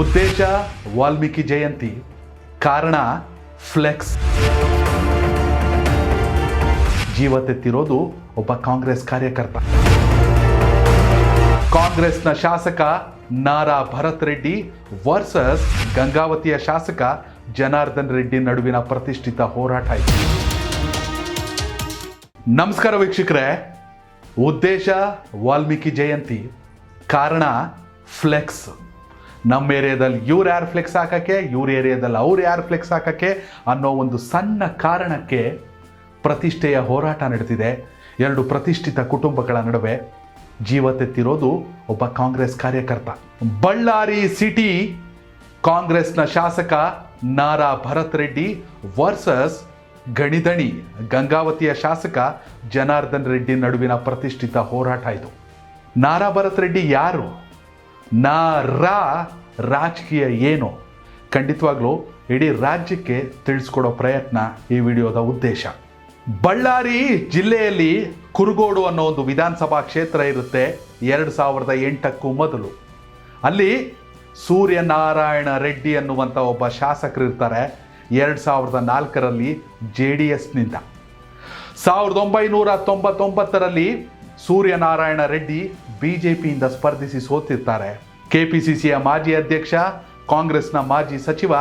ಉದ್ದೇಶ ವಾಲ್ಮೀಕಿ ಜಯಂತಿ, ಕಾರಣ ಫ್ಲೆಕ್ಸ್. ಜೀವ ತೆತ್ತಿರೋದು ಒಬ್ಬ ಕಾಂಗ್ರೆಸ್ ಕಾರ್ಯಕರ್ತ. ಕಾಂಗ್ರೆಸ್ನ ಶಾಸಕ ನಾರಾ ಭರತ್ ರೆಡ್ಡಿ ವರ್ಸಸ್ ಗಂಗಾವತಿಯ ಶಾಸಕ ಜನಾರ್ದನ್ ರೆಡ್ಡಿ ನಡುವಿನ ಪ್ರತಿಷ್ಠಿತ ಹೋರಾಟ ಇದೆ. ನಮಸ್ಕಾರ ವೀಕ್ಷಕರೇ. ಉದ್ದೇಶ ವಾಲ್ಮೀಕಿ ಜಯಂತಿ, ಕಾರಣ ಫ್ಲೆಕ್ಸ್. ನಮ್ಮ ಏರಿಯಾದಲ್ಲಿ ಇವ್ರು ಯಾರು ಫ್ಲೆಕ್ಸ್ ಹಾಕಕ್ಕೆ, ಇವ್ರ ಏರಿಯಾದಲ್ಲಿ ಅವ್ರು ಯಾರು ಫ್ಲೆಕ್ಸ್ ಹಾಕಕ್ಕೆ ಅನ್ನೋ ಒಂದು ಸಣ್ಣ ಕಾರಣಕ್ಕೆ ಪ್ರತಿಷ್ಠೆಯ ಹೋರಾಟ ನಡೆದಿದೆ. ಎರಡು ಪ್ರತಿಷ್ಠಿತ ಕುಟುಂಬಗಳ ನಡುವೆ ಜೀವ ತೆತ್ತಿರೋದು ಒಬ್ಬ ಕಾಂಗ್ರೆಸ್ ಕಾರ್ಯಕರ್ತ. ಬಳ್ಳಾರಿ ಸಿಟಿ ಕಾಂಗ್ರೆಸ್ನ ಶಾಸಕ ನಾರಾ ಭರತ್ ರೆಡ್ಡಿ ವರ್ಸಸ್ ಗಣಿದಣಿ ಗಂಗಾವತಿಯ ಶಾಸಕ ಜನಾರ್ದನ್ ರೆಡ್ಡಿ ನಡುವಿನ ಪ್ರತಿಷ್ಠಿತ ಹೋರಾಟ ಇದು. ನಾರಾ ಭರತ್ ರೆಡ್ಡಿ ಯಾರು? ರಾಜಕೀಯ ಏನು? ಖಂಡಿತವಾಗ್ಲೂ ಇಡೀ ರಾಜ್ಯಕ್ಕೆ ತಿಳಿಸ್ಕೊಡೋ ಪ್ರಯತ್ನ ಈ ವಿಡಿಯೋದ ಉದ್ದೇಶ. ಬಳ್ಳಾರಿ ಜಿಲ್ಲೆಯಲ್ಲಿ ಕುರುಗೋಡು ಅನ್ನೋ ಒಂದು ವಿಧಾನಸಭಾ ಕ್ಷೇತ್ರ ಇರುತ್ತೆ. 2008ಕ್ಕೂ ಮೊದಲು ಅಲ್ಲಿ ಸೂರ್ಯನಾರಾಯಣ ರೆಡ್ಡಿ ಅನ್ನುವಂಥ ಒಬ್ಬ ಶಾಸಕರು ಇರ್ತಾರೆ. 2004ರಲ್ಲಿ JDSನಿಂದ 1999ರಲ್ಲಿ ಸೂರ್ಯನಾರಾಯಣ ರೆಡ್ಡಿ BJPಯಿಂದ ಸ್ಪರ್ಧಿಸಿ ಸೋತಿರ್ತಾರೆ. KPCCಯ ಮಾಜಿ ಅಧ್ಯಕ್ಷ, ಕಾಂಗ್ರೆಸ್ನ ಮಾಜಿ ಸಚಿವ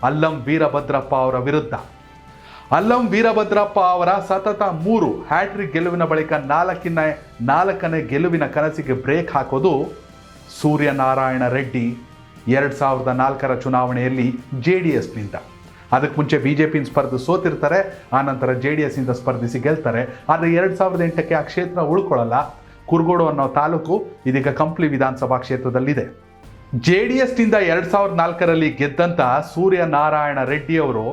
ಅಲ್ಲಂ ವೀರಭದ್ರಪ್ಪ ಅವರ ವಿರುದ್ಧ. ಅಲ್ಲಂ ವೀರಭದ್ರಪ್ಪ ಅವರ ಸತತ 3 ಹ್ಯಾಟ್ರಿಕ್ ಗೆಲುವಿನ ಬಳಿಕ 4ನೇ ಗೆಲುವಿನ ಕನಸಿಗೆ ಬ್ರೇಕ್ ಹಾಕೋದು ಸೂರ್ಯನಾರಾಯಣ ರೆಡ್ಡಿ 2004ರ ಚುನಾವಣೆಯಲ್ಲಿ JDSನಿಂದ. ಅದಕ್ಕೆ ಮುಂಚೆ BJP ಸ್ಪರ್ಧೆ ಸೋತಿರ್ತಾರೆ, ಆನಂತರ JDSನಿಂದ ಸ್ಪರ್ಧಿಸಿ ಗೆಲ್ತಾರೆ. ಆದರೆ 2008ಕ್ಕೆ ಆ ಕ್ಷೇತ್ರ ಉಳ್ಕೊಳ್ಳಲ್ಲ. ಕುರುಗೋಡು ಅನ್ನೋ ತಾಲೂಕು ಇದೀಗ ಕಂಪ್ಲಿ ವಿಧಾನಸಭಾ ಕ್ಷೇತ್ರದಲ್ಲಿದೆ. JDSನಿಂದ 2004ರಲ್ಲಿ ಗೆದ್ದಂಥ ಸೂರ್ಯನಾರಾಯಣ ರೆಡ್ಡಿ ಅವರು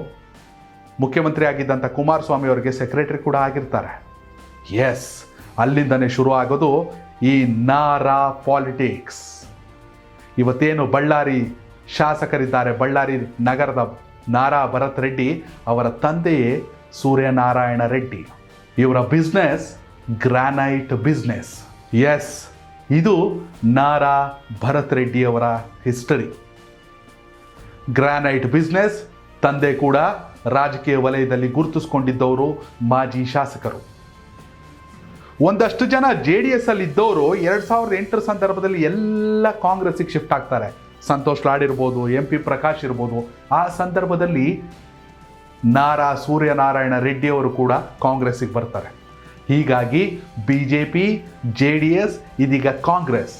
ಮುಖ್ಯಮಂತ್ರಿ ಆಗಿದ್ದಂಥ ಕುಮಾರಸ್ವಾಮಿ ಅವರಿಗೆ ಸೆಕ್ರೆಟರಿ ಕೂಡ ಆಗಿರ್ತಾರೆ. ಎಸ್, ಅಲ್ಲಿಂದನೇ ಶುರು ಆಗೋದು ಈ ನಾರಾ ಪಾಲಿಟಿಕ್ಸ್. ಇವತ್ತೇನು ಬಳ್ಳಾರಿ ಶಾಸಕರಿದ್ದಾರೆ, ಬಳ್ಳಾರಿ ನಗರದ ನಾರಾ ಭರತ್ ರೆಡ್ಡಿ ಅವರ ತಂದೆಯೇ ಸೂರ್ಯನಾರಾಯಣ ರೆಡ್ಡಿ. ಇವರ ಬಿಸ್ನೆಸ್ ಗ್ರಾನೈಟ್ ಬಿಸ್ನೆಸ್. ಎಸ್, ಇದು ನಾರಾ ಭರತ್ ರೆಡ್ಡಿ ಅವರ ಹಿಸ್ಟರಿ. Granite business. ತಂದೆ ಕೂಡ ರಾಜಕೀಯ ವಲಯದಲ್ಲಿ ಗುರುತಿಸ್ಕೊಂಡಿದ್ದವರು, ಮಾಜಿ ಶಾಸಕರು. ಒಂದಷ್ಟು ಜನ JDS ಅಲ್ಲಿ ಇದ್ದವರು 2008ರ ಸಂದರ್ಭದಲ್ಲಿ ಎಲ್ಲ ಕಾಂಗ್ರೆಸ್ಸಿಗೆ ಶಿಫ್ಟ್ ಆಗ್ತಾರೆ. ಸಂತೋಷ್ ಲಾಡ್ ಇರ್ಬೋದು, MP ಪ್ರಕಾಶ್ ಇರ್ಬೋದು. ಆ ಸಂದರ್ಭದಲ್ಲಿ ಸೂರ್ಯನಾರಾಯಣ ರೆಡ್ಡಿ ಅವರು ಕೂಡ ಕಾಂಗ್ರೆಸ್ಸಿಗೆ ಬರ್ತಾರೆ. ಹೀಗಾಗಿ BJP, JDS, ಇದೀಗ ಕಾಂಗ್ರೆಸ್,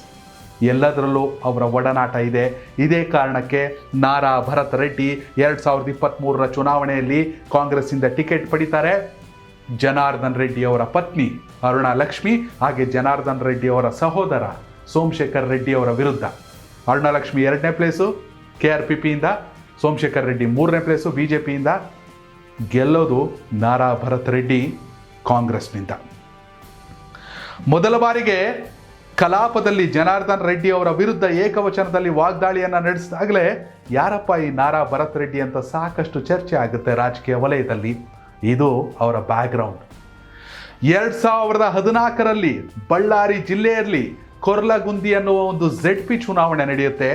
ಎಲ್ಲದರಲ್ಲೂ ಅವರ ಒಡನಾಟ ಇದೆ. ಇದೇ ಕಾರಣಕ್ಕೆ ನಾರಾ ಭರತ್ ರೆಡ್ಡಿ 2023ರ ಚುನಾವಣೆಯಲ್ಲಿ ಕಾಂಗ್ರೆಸ್ಸಿಂದ ಟಿಕೆಟ್ ಪಡಿತಾರೆ. ಜನಾರ್ದನ್ ರೆಡ್ಡಿ ಅವರ ಪತ್ನಿ ಅರುಣಾ ಲಕ್ಷ್ಮಿ ಹಾಗೆ ಜನಾರ್ದನ್ ರೆಡ್ಡಿ ಅವರ ಸಹೋದರ ಸೋಮಶೇಖರ್ ರೆಡ್ಡಿ ಅವರ ವಿರುದ್ಧ. ಅರುಣಾ ಲಕ್ಷ್ಮಿ 2ನೇ ಪ್ಲೇಸು KRPPಯಿಂದ, ಸೋಮಶೇಖರ್ ರೆಡ್ಡಿ 3ನೇ ಪ್ಲೇಸು BJPಯಿಂದ. ಗೆಲ್ಲೋದು ನಾರಾ ಭರತ್ ರೆಡ್ಡಿ ಕಾಂಗ್ರೆಸ್ನಿಂದ. ಮೊದಲ ಬಾರಿಗೆ ಕಲಾಪದಲ್ಲಿ ಜನಾರ್ದನ್ ರೆಡ್ಡಿ ಅವರ ವಿರುದ್ಧ ಏಕವಚನದಲ್ಲಿ ವಾಗ್ದಾಳಿಯನ್ನು ನಡೆಸಿದಾಗಲೇ ಯಾರಪ್ಪ ಈ ನಾರಾ ಭರತ್ ರೆಡ್ಡಿ ಅಂತ ಸಾಕಷ್ಟು ಚರ್ಚೆ ಆಗುತ್ತೆ ರಾಜಕೀಯ ವಲಯದಲ್ಲಿ. ಇದು ಅವರ ಬ್ಯಾಕ್ಗ್ರೌಂಡ್. 2014ರಲ್ಲಿ ಬಳ್ಳಾರಿ ಜಿಲ್ಲೆಯಲ್ಲಿ ಕೊರ್ಲಗುಂದಿ ಅನ್ನುವ ಒಂದು ZP ಚುನಾವಣೆ ನಡೆಯುತ್ತೆ.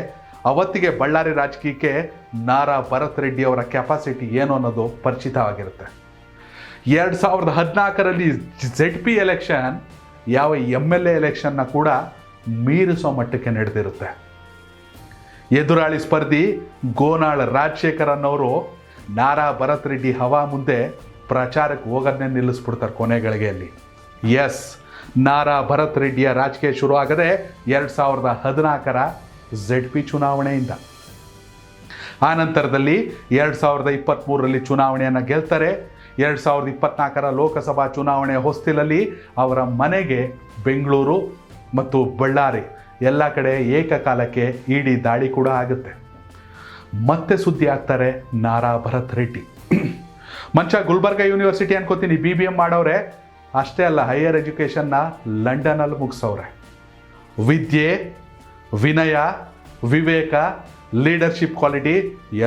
ಅವತ್ತಿಗೆ ಬಳ್ಳಾರಿ ರಾಜಕೀಯಕ್ಕೆ ನಾರಾ ಭರತ್ ರೆಡ್ಡಿ ಅವರ ಕೆಪಾಸಿಟಿ ಏನು ಅನ್ನೋದು ಪರಿಚಿತವಾಗಿರುತ್ತೆ. 2014ರಲ್ಲಿ ZP ಎಲೆಕ್ಷನ್ ಯಾವ MLA ಎಲೆಕ್ಷನ್ನ ಕೂಡ ಮೀರಿಸೋ ಮಟ್ಟಕ್ಕೆ ನಡೆದಿರುತ್ತೆ. ಎದುರಾಳಿ ಸ್ಪರ್ಧಿ ಗೋನಾಳ್ ರಾಜಶೇಖರ್ ಅನ್ನೋರು ನಾರಾ ಭರತ್ ರೆಡ್ಡಿ ಹವಾ ಮುಂದೆ ಪ್ರಚಾರಕ್ಕೆ ಹೋಗೋದನ್ನೇ ನಿಲ್ಲಿಸ್ಬಿಡ್ತಾರೆ ಕೊನೆ ಗಳಿಗೆಯಲ್ಲಿ. ಎಸ್, ನಾರಾ ಭರತ್ ರೆಡ್ಡಿಯ ರಾಜಕೀಯ ಶುರು ಆಗದೆ 2014ರ ZP ಚುನಾವಣೆಯಿಂದ. ಆ ನಂತರದಲ್ಲಿ 2023ರಲ್ಲಿ ಚುನಾವಣೆಯನ್ನು ಗೆಲ್ತಾರೆ. 2024ರ ಲೋಕಸಭಾ ಚುನಾವಣೆಯ ಹೊಸ್ತಿಲಲ್ಲಿ ಅವರ ಮನೆಗೆ ಬೆಂಗಳೂರು ಮತ್ತು ಬಳ್ಳಾರಿ ಎಲ್ಲ ಕಡೆ ಏಕಕಾಲಕ್ಕೆ ಇಡಿ ದಾಳಿ ಕೂಡ ಆಗುತ್ತೆ. ಮತ್ತೆ ಸುದ್ದಿ ಆಗ್ತಾರೆ ನಾರಾ ಭರತ್ ರೆಡ್ಡಿ. ಮಂಚ ಗುಲ್ಬರ್ಗಾ ಯೂನಿವರ್ಸಿಟಿ ಅನ್ಕೋತೀನಿ, BBM ಮಾಡವ್ರೆ. ಅಷ್ಟೇ ಅಲ್ಲ, ಹೈಯರ್ ಎಜುಕೇಷನ್ನ ಲಂಡನಲ್ಲಿ ಮುಗಿಸವ್ರೆ. ವಿದ್ಯೆ, ವಿನಯ, ವಿವೇಕ, ಲೀಡರ್ಶಿಪ್ ಕ್ವಾಲಿಟಿ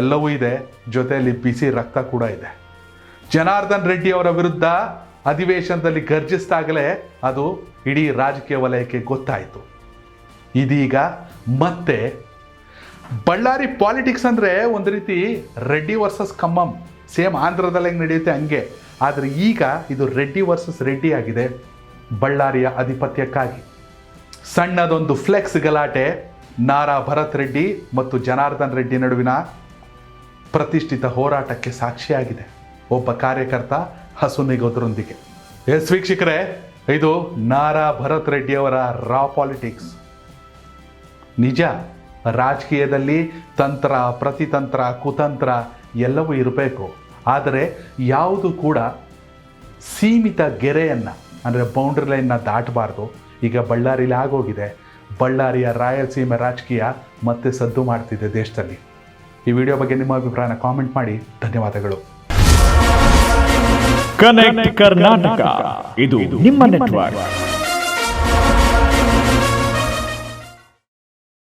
ಎಲ್ಲವೂ ಇದೆ. ಜೊತೆಯಲ್ಲಿ ಬಿಸಿ ರಕ್ತ ಕೂಡ ಇದೆ. ಜನಾರ್ದನ್ ರೆಡ್ಡಿ ಅವರ ವಿರುದ್ಧ ಅಧಿವೇಶನದಲ್ಲಿ ಗರ್ಜಿಸಿದಾಗಲೇ ಅದು ಇಡೀ ರಾಜಕೀಯ ವಲಯಕ್ಕೆ ಗೊತ್ತಾಯಿತು. ಇದೀಗ ಮತ್ತೆ ಬಳ್ಳಾರಿ ಪಾಲಿಟಿಕ್ಸ್ ಅಂದರೆ ಒಂದು ರೀತಿ ರೆಡ್ಡಿ ವರ್ಸಸ್ ಖಮ್ಮಂ, ಸೇಮ್ ಆಂಧ್ರದಲ್ಲಿ ಹೆಂಗೆ ನಡೆಯುತ್ತೆ ಹಂಗೆ. ಆದರೆ ಈಗ ಇದು ರೆಡ್ಡಿ ವರ್ಸಸ್ ರೆಡ್ಡಿ ಆಗಿದೆ ಬಳ್ಳಾರಿಯ ಆಧಿಪತ್ಯಕ್ಕಾಗಿ. ಸಣ್ಣದೊಂದು ಫ್ಲೆಕ್ಸ್ ಗಲಾಟೆ ನಾರಾ ಭರತ್ ರೆಡ್ಡಿ ಮತ್ತು ಜನಾರ್ದನ್ ರೆಡ್ಡಿ ನಡುವಿನ ಪ್ರತಿಷ್ಠಿತ ಹೋರಾಟಕ್ಕೆ ಸಾಕ್ಷಿಯಾಗಿದೆ ಒಬ್ಬ ಕಾರ್ಯಕರ್ತ ಹಸುನಿಗೋದ್ರೊಂದಿಗೆ. ಎಸ್ ವೀಕ್ಷಕರೇ, ಇದು ನಾರಾ ಭರತ್ ರೆಡ್ಡಿಯವರ ರಾ ಪಾಲಿಟಿಕ್ಸ್. ನಿಜ, ರಾಜಕೀಯದಲ್ಲಿ ತಂತ್ರ, ಪ್ರತಿತಂತ್ರ, ಕುತಂತ್ರ ಎಲ್ಲವೂ ಇರಬೇಕು. ಆದರೆ ಯಾವುದು ಕೂಡ ಸೀಮಿತ ಗೆರೆಯನ್ನು ಅಂದರೆ ಬೌಂಡ್ರಿ ಲೈನ್ನ ದಾಟಬಾರ್ದು. ಈಗ ಬಳ್ಳಾರಿಲಿ ಆಗೋಗಿದೆ. ಬಳ್ಳಾರಿಯ ರಾಯಲಸೀಮೆ ರಾಜಕೀಯ ಮತ್ತೆ ಸದ್ದು ಮಾಡ್ತಿದೆ ದೇಶದಲ್ಲಿ. ಈ ವಿಡಿಯೋ ಬಗ್ಗೆ ನಿಮ್ಮ ಅಭಿಪ್ರಾಯನ ಕಾಮೆಂಟ್ ಮಾಡಿ. ಧನ್ಯವಾದಗಳು. ಕನೆಕ್ಟ್ ಕರ್ನಾಟಕ, ಇದು ನಿಮ್ಮ ನೆಟ್ವರ್ಕ್.